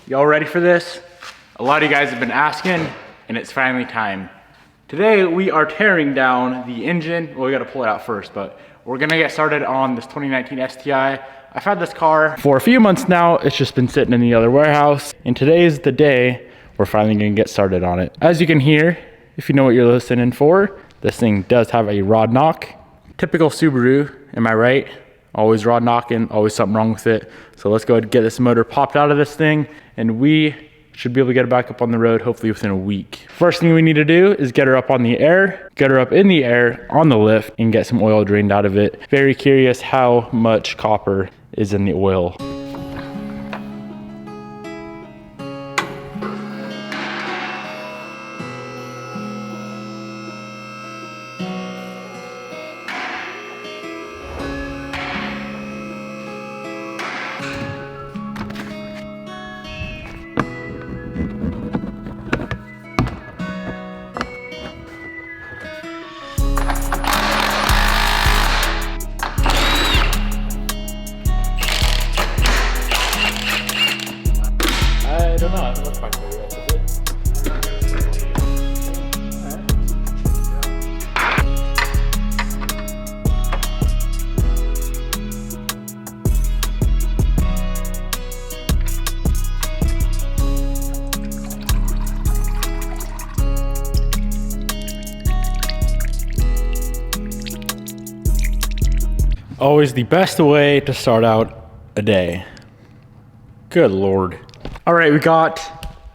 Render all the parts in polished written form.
Y'all ready for this? A lot of you guys have been asking, and it's finally time. Today we are tearing down the engine. Well, we gotta pull it out first, but we're gonna get started on this 2019 STI. I've had this car for a few months now. It's just been sitting in the other warehouse, and today is the day we're finally gonna get started on it. As you can hear, if you know what you're listening for, this thing does have a rod knock. Typical Subaru, am I right? Always rod knocking, always something wrong with it. So let's go ahead and get this motor popped out of this thing, and we should be able to get it back up on the road hopefully within a week. First thing we need to do is get her up on the air, get her up in the air on the lift, and get some oil drained out of it. Very curious how much copper is in the oil. I don't know, I haven't looked back there yet, is it? Always the best way to start out a day. Good Lord. All right, we got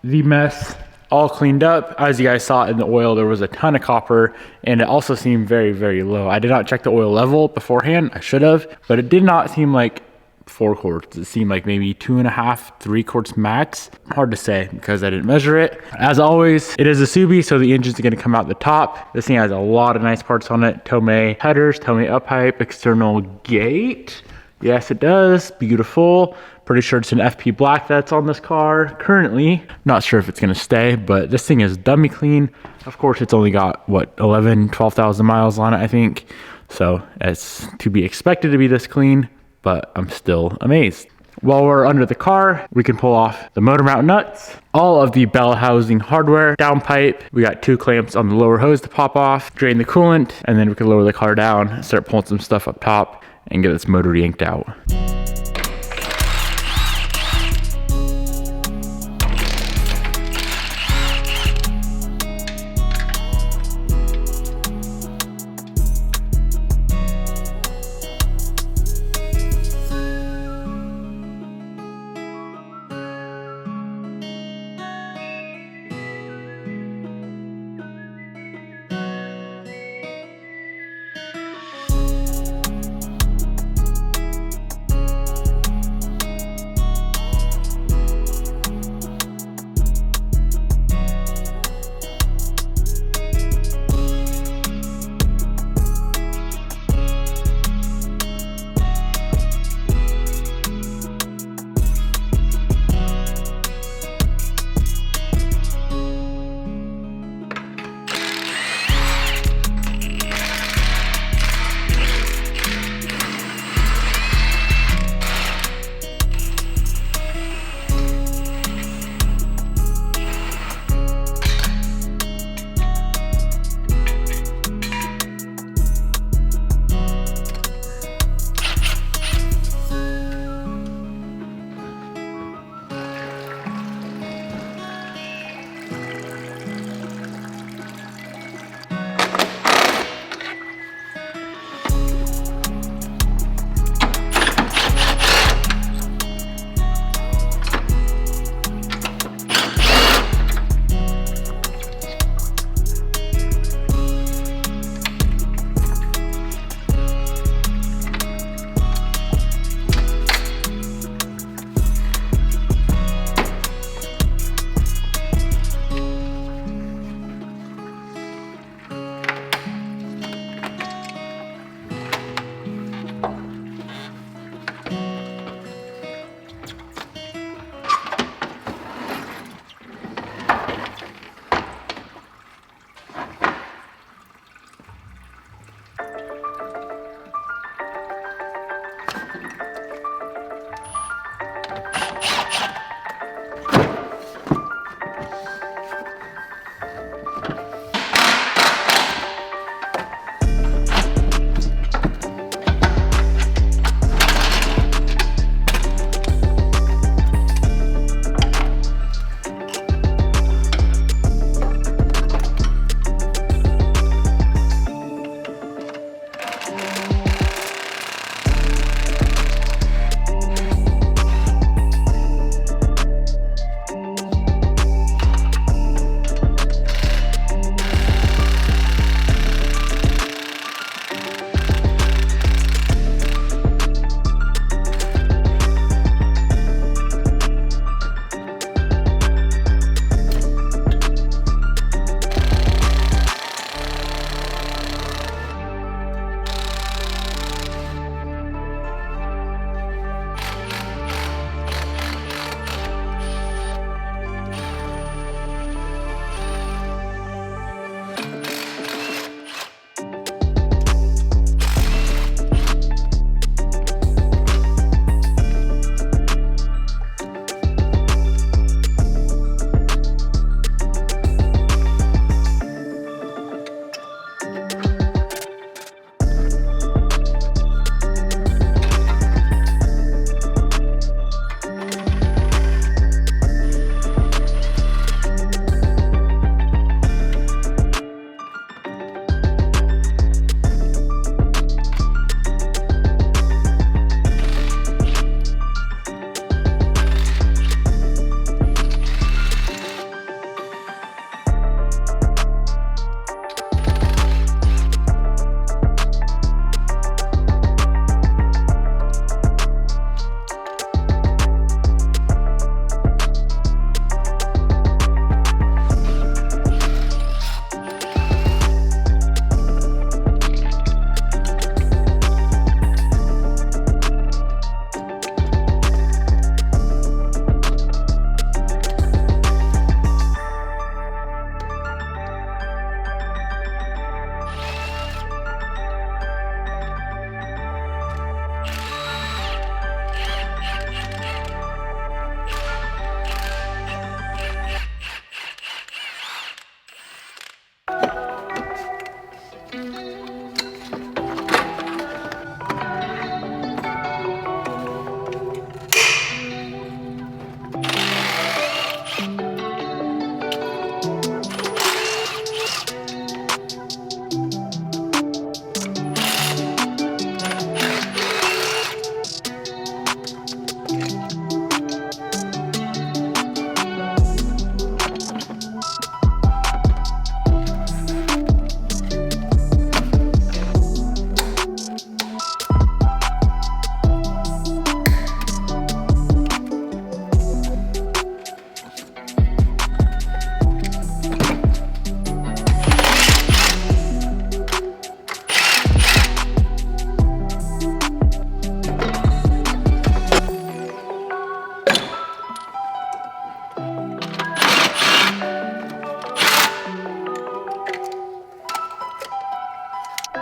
the mess all cleaned up. As you guys saw in the oil, there was a ton of copper, and it also seemed very, very low. I did not check the oil level beforehand. I should have, but it did not seem like 4 quarts. It seemed like maybe 2.5, 3 quarts max. Hard to say because I didn't measure it. As always, it is a Subi, so the engine's gonna come out the top. This thing has a lot of nice parts on it. Tomei headers, Tomei up pipe, external gate. Yes, it does. Beautiful. Pretty sure it's an FP black that's on this car currently. Not sure if it's gonna stay, but this thing is dummy clean. Of course, it's only got, what, 11, 12,000 miles on it, I think. So it's to be expected to be this clean, but I'm still amazed. While we're under the car, we can pull off the motor mount nuts, all of the bell housing hardware, downpipe. We got 2 clamps on the lower hose to pop off, drain the coolant, and then we can lower the car down, start pulling some stuff up top, and get this motor yanked out.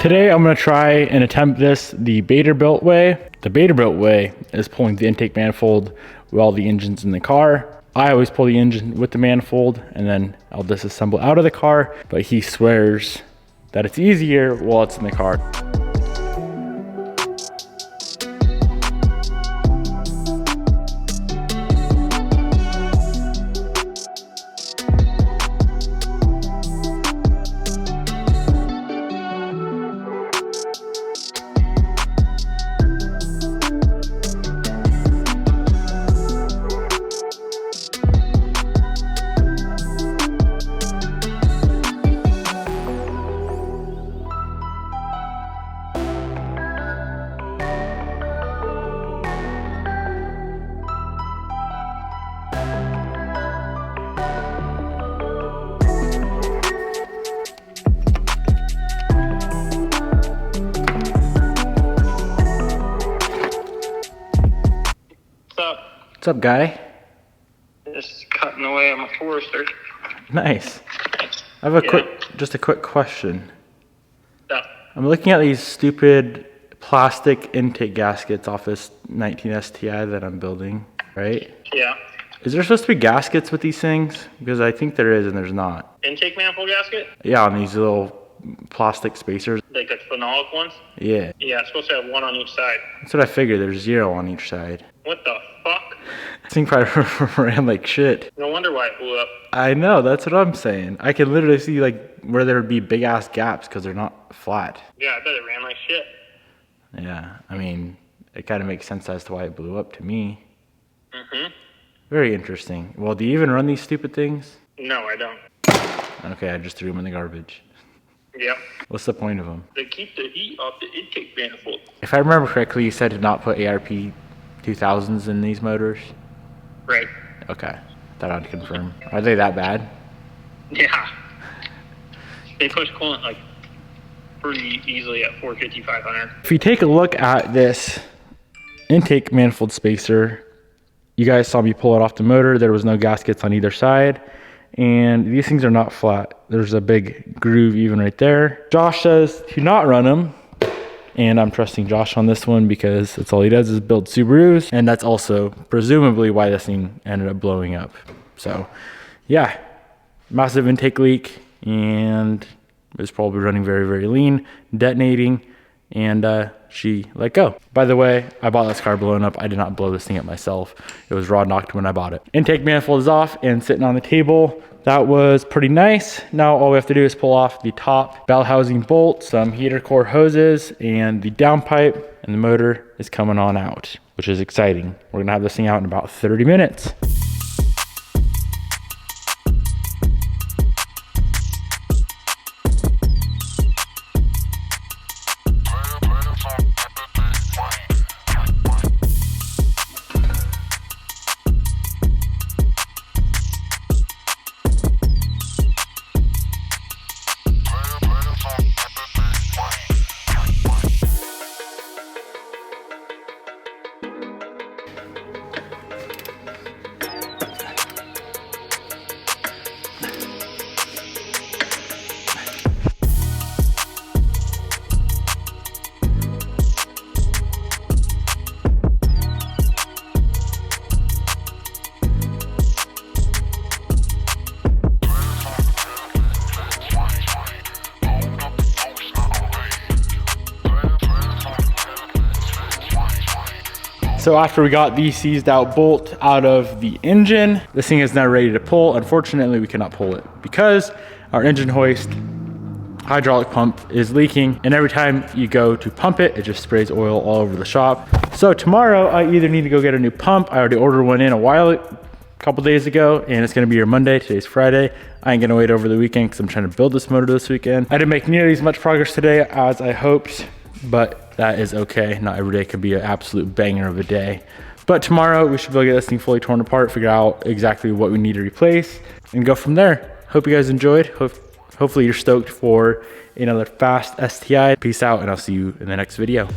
Today I'm gonna try and attempt this the Baderbilt way. The Baderbilt way is pulling the intake manifold while the engine's in the car. I always pull the engine with the manifold and then I'll disassemble out of the car, but he swears that it's easier while it's in the car. What's up, guy? Just cutting away on my Forester. Nice. I have a quick question. Yeah. I'm looking at these stupid plastic intake gaskets off this 19 STI that I'm building, right? Yeah. Is there supposed to be gaskets with these things? Because I think there is and there's not. Intake manifold gasket? Yeah, on these little plastic spacers. Like the phenolic ones? Yeah. Yeah, it's supposed to have one on each side. That's what I figured. There's 0 on each side. What the fuck? This thing probably ran like shit. No wonder why it blew up. I know, that's what I'm saying. I can literally see like where there would be big ass gaps because they're not flat. Yeah, I bet it ran like shit. Yeah, I mean, it kind of makes sense as to why it blew up to me. Mm-hmm. Very interesting. Well, do you even run these stupid things? No, I don't. Okay, I just threw them in the garbage. Yep. What's the point of them? They keep the heat off the intake manifold. If I remember correctly, you said to not put ARP 2000s in these motors? Right. Okay, thought I'd confirm. Are they that bad? Yeah. They push coolant like pretty easily at 450, 500. If you take a look at this intake manifold spacer, you guys saw me pull it off the motor. There was no gaskets on either side. And these things are not flat. There's a big groove even right there. Josh says to not run them. And I'm trusting Josh on this one because that's all he does is build Subarus. And that's also presumably why this thing ended up blowing up. So yeah, massive intake leak and it was probably running very, very lean, detonating, and she let go. By the way, I bought this car blown up. I did not blow this thing up myself. It was raw knocked when I bought it. Intake manifold is off and sitting on the table. That was pretty nice. Now all we have to do is pull off the top bell housing bolt, some heater core hoses, and the downpipe, and the motor is coming on out, which is exciting. We're gonna have this thing out in about 30 minutes. So after we got the seized out bolt out of the engine, this thing is now ready to pull. Unfortunately, we cannot pull it because our engine hoist hydraulic pump is leaking, and every time you go to pump it, it just sprays oil all over the shop. So tomorrow I either need to go get a new pump. I already ordered one in a couple days ago, and it's gonna be here Monday. Today's Friday. I ain't gonna wait over the weekend because I'm trying to build this motor this weekend. I didn't make nearly as much progress today as I hoped, but that is okay. Not every day could be an absolute banger of a day. But tomorrow we should be able to get this thing fully torn apart, figure out exactly what we need to replace, and go from there. Hope you guys enjoyed. Hopefully you're stoked for another fast STI. Peace out, and I'll see you in the next video.